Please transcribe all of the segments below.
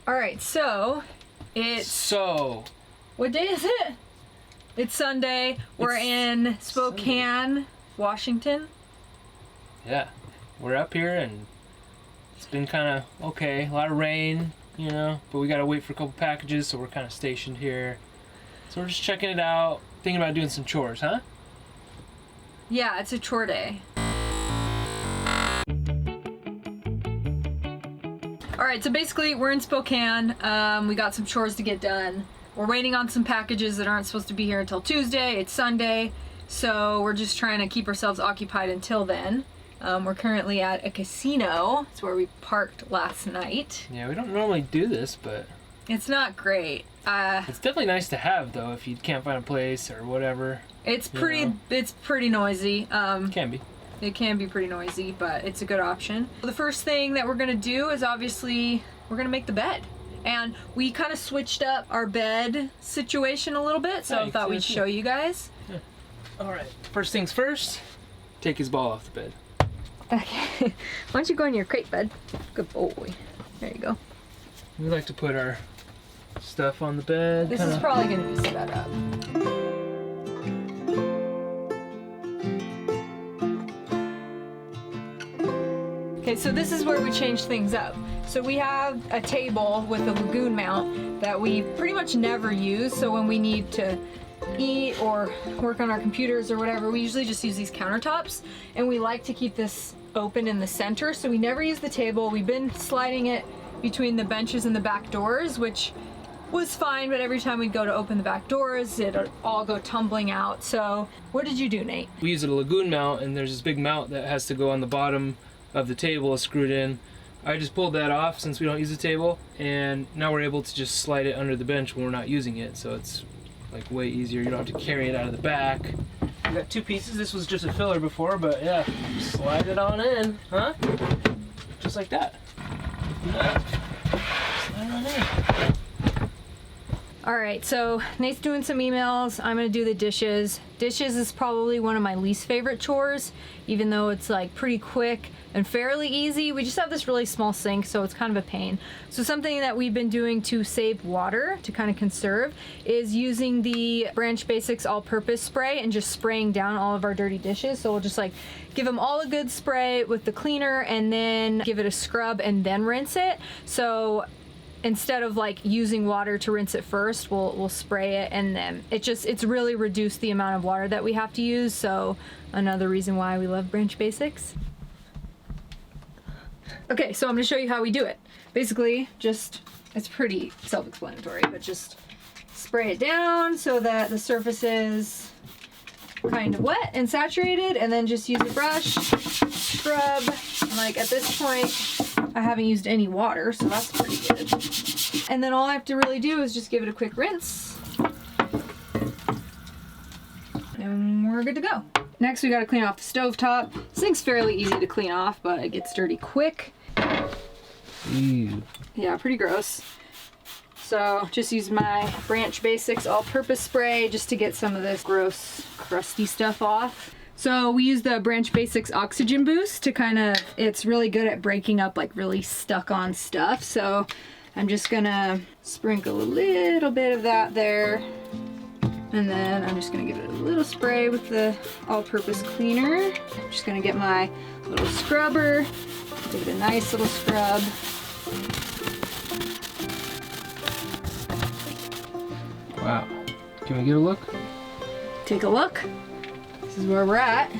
Alright, so what day is it? It's Sunday. We're in Spokane, Washington. Yeah, we're up here and it's been kind of okay. A lot of rain, you know, but we gotta wait for a couple packages, so we're kind of stationed here. So we're just checking it out, thinking about doing some chores, huh? Yeah, it's a chore day. Alright, so basically we're in Spokane. We got some chores to get done. We're waiting on some packages that aren't supposed to be here until Tuesday. It's Sunday, so we're just trying to keep ourselves occupied until then. We're currently at a casino. It's where we parked last night. Yeah, we don't normally do this, but it's not great. It's definitely nice to have, though, if you can't find a place or whatever. It's pretty noisy. It can be. It can be pretty noisy, but it's a good option. The first thing that we're gonna do is obviously we're gonna make the bed. And we kind of switched up our bed situation a little bit, so I thought we'd show you guys. Yeah. Alright, first things first, take his ball off the bed. Okay. Why don't you go in your crate bed? Good boy. There you go. We like to put our stuff on the bed. This is probably gonna be set up. Okay, so this is where we change things up. So we have a table with a lagoon mount that we pretty much never use. So when we need to eat or work on our computers or whatever, we usually just use these countertops. And we like to keep this open in the center. So we never use the table. We've been sliding it between the benches and the back doors, which was fine, but every time we'd go to open the back doors, it'd all go tumbling out. So what did you do, Nate? We use a lagoon mount, and there's this big mount that has to go on the bottom of the table, screwed in. I just pulled that off since we don't use the table, and now we're able to just slide it under the bench when we're not using it, so it's like way easier. You don't have to carry it out of the back. We got two pieces. This was just a filler before, but yeah, slide it on in, huh? Just like that. Slide on in. Alright, so Nate's doing some emails. I'm gonna do the dishes. Dishes is probably one of my least favorite chores, even though it's like pretty quick and fairly easy. We just have this really small sink, so it's kind of a pain. So something that we've been doing to save water, to kind of conserve, is using the Branch Basics all-purpose spray and just spraying down all of our dirty dishes. So we'll just like give them all a good spray with the cleaner and then give it a scrub and then rinse it. So instead of like using water to rinse it first, we'll spray it, and then it's really reduced the amount of water that we have to use. So another reason why we love Branch Basics. Okay, so I'm gonna show you how we do it. Basically, it's pretty self-explanatory, but just spray it down so that the surface is kind of wet and saturated, and then just use a brush, scrub, and like at this point, I haven't used any water, so that's pretty good. And then all I have to really do is just give it a quick rinse. And we're good to go. Next, we gotta clean off the stovetop. This thing's fairly easy to clean off, but it gets dirty quick. Ew. Yeah, pretty gross. So just use my Branch Basics all-purpose spray just to get some of this gross, crusty stuff off. So we use the Branch Basics Oxygen Boost to it's really good at breaking up like really stuck on stuff. So I'm just gonna sprinkle a little bit of that there. And then I'm just gonna give it a little spray with the all-purpose cleaner. I'm just gonna get my little scrubber, give it a nice little scrub. Wow. Can we get a look? Take a look. This is where we're at.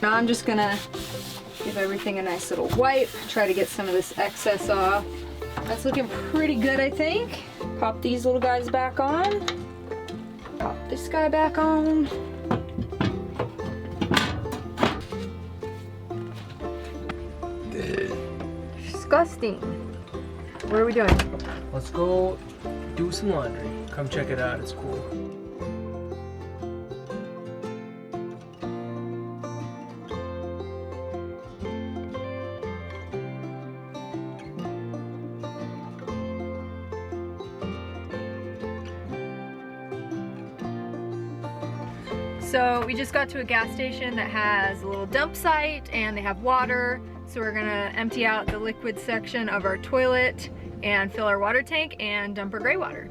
Now I'm just gonna give everything a nice little wipe, try to get some of this excess off. That's looking pretty good, I think. Pop these little guys back on. Pop this guy back on. Disgusting. What are we doing? Let's go do some laundry. Come check it out, it's cool. So we just got to a gas station that has a little dump site and they have water. So we're gonna empty out the liquid section of our toilet and fill our water tank and dump our gray water.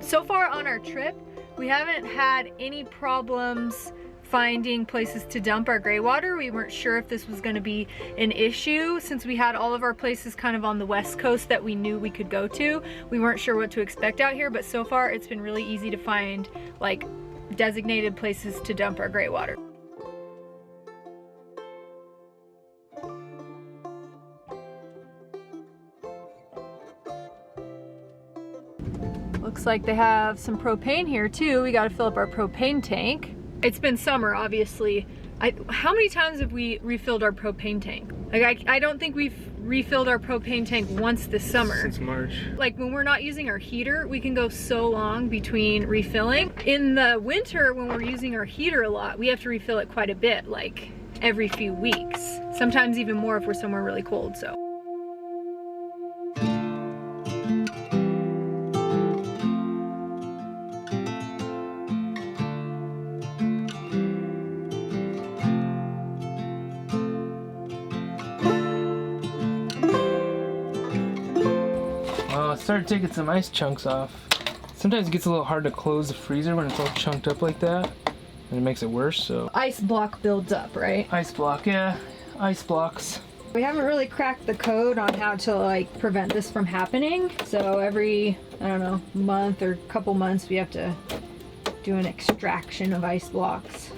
So far on our trip, we haven't had any problems finding places to dump our gray water. We weren't sure if this was going to be an issue since we had all of our places kind of on the west coast that we knew we could go to. We weren't sure what to expect out here, but so far it's been really easy to find like designated places to dump our gray water. Looks like they have some propane here too. We got to fill up our propane tank. It's been summer, obviously. How many times have we refilled our propane tank? Like I don't think we've refilled our propane tank once this summer. Since March. Like when we're not using our heater, we can go so long between refilling. In the winter, when we're using our heater a lot, we have to refill it quite a bit, like every few weeks. Sometimes even more if we're somewhere really cold, so. I started taking some ice chunks off. Sometimes it gets a little hard to close the freezer when it's all chunked up like that, and it makes it worse, so. Ice block builds up, right? Ice block, yeah. Ice blocks. We haven't really cracked the code on how to like prevent this from happening. So every, I don't know, month or couple months we have to do an extraction of ice blocks.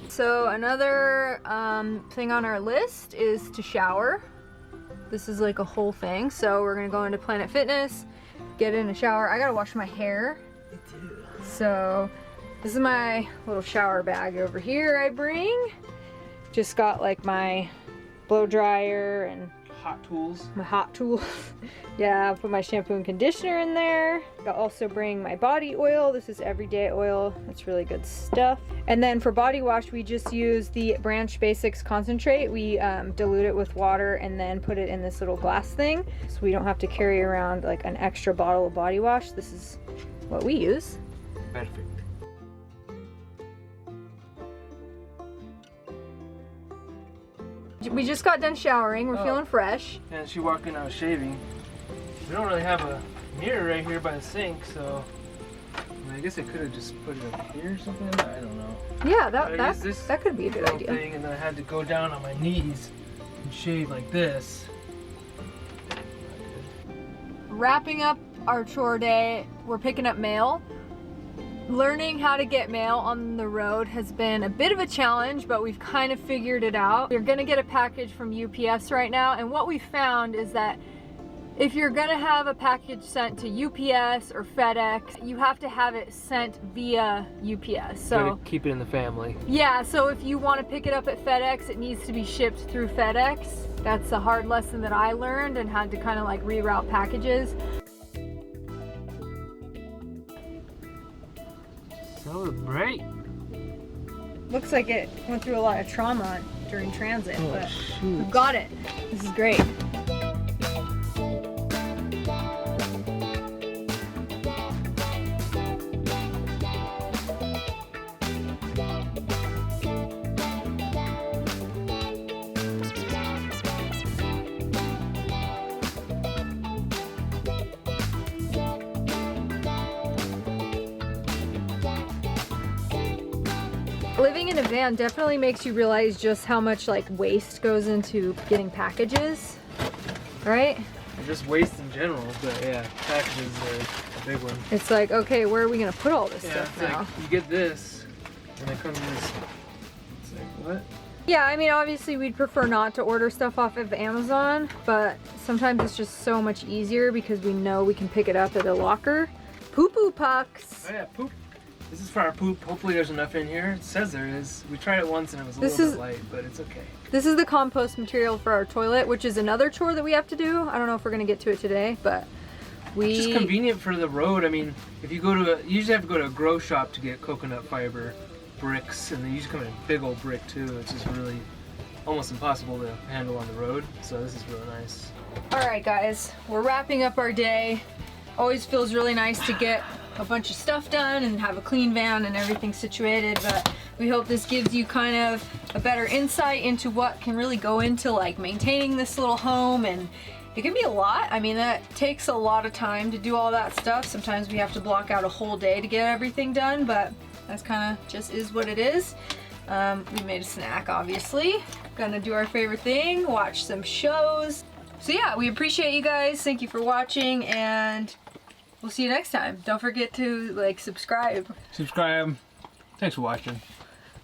So another thing on our list is to shower. This is like a whole thing. So we're gonna go into Planet Fitness, get in a shower. I gotta wash my hair. Me too. So this is my little shower bag over here I bring. Just got like my blow dryer and Hot tools. my hot tools. Yeah, I'll put my shampoo and conditioner in there. I'll also bring my body oil. This is everyday oil. It's really good stuff. And then for body wash, we just use the Branch Basics concentrate. We dilute it with water and then put it in this little glass thing. So we don't have to carry around like an extra bottle of body wash. This is what we use. Perfect. We just got done showering. We're feeling fresh. And she walked in, I was shaving. We don't really have a mirror right here by the sink, so I guess I could have just put it up here or something. I don't know. Yeah, But I used this that could be a good little idea. thing, and then I had to go down on my knees and shave like this. Wrapping up our chore day, we're picking up mail. Learning how to get mail on the road has been a bit of a challenge, but we've kind of figured it out. We're gonna get a package from UPS right now, and what we found is that if you're gonna have a package sent to UPS or FedEx, you have to have it sent via UPS. So Gotta keep it in the family. yeah, so if you want to pick it up at FedEx, it needs to be shipped through FedEx. That's a hard lesson that I learned and had to kind of like reroute packages. Celebrate. Looks like it went through a lot of trauma during transit, Oh, but shoot. we've got it. This is great. Living in a van definitely makes you realize just how much like waste goes into getting packages, right? Or just waste in general, but yeah, packages are a big one. It's like, okay, where are we gonna put all this Yeah, stuff it's now? like you get this, and it comes in this. It's like what? Yeah, I mean, obviously we'd prefer not to order stuff off of Amazon, but sometimes it's just so much easier because we know we can pick it up at a locker. Poo-poo pucks. Oh yeah, poop. This is for our poop. Hopefully there's enough in here. It says there is. We tried it once and it was a This little is- bit light, but it's okay. This is the compost material for our toilet, which is another chore that we have to do. I don't know if we're gonna get to it today, but It's just convenient for the road. I mean, if you go to you usually have to go to a grow shop to get coconut fiber bricks, and they usually come in a big old brick too. It's just really almost impossible to handle on the road. So this is really nice. All right, guys, we're wrapping up our day. Always feels really nice to get a bunch of stuff done and have a clean van and everything situated, but we hope this gives you kind of a better insight into what can really go into like maintaining this little home and it can be a lot. I mean, that takes a lot of time to do all that stuff. Sometimes we have to block out a whole day to get everything done, but that's kind of just is what it is. We made a snack, obviously. Gonna do our favorite thing, watch some shows. So yeah, we appreciate you guys. Thank you for watching, and we'll see you next time. Don't forget to like subscribe. Subscribe. Thanks for watching.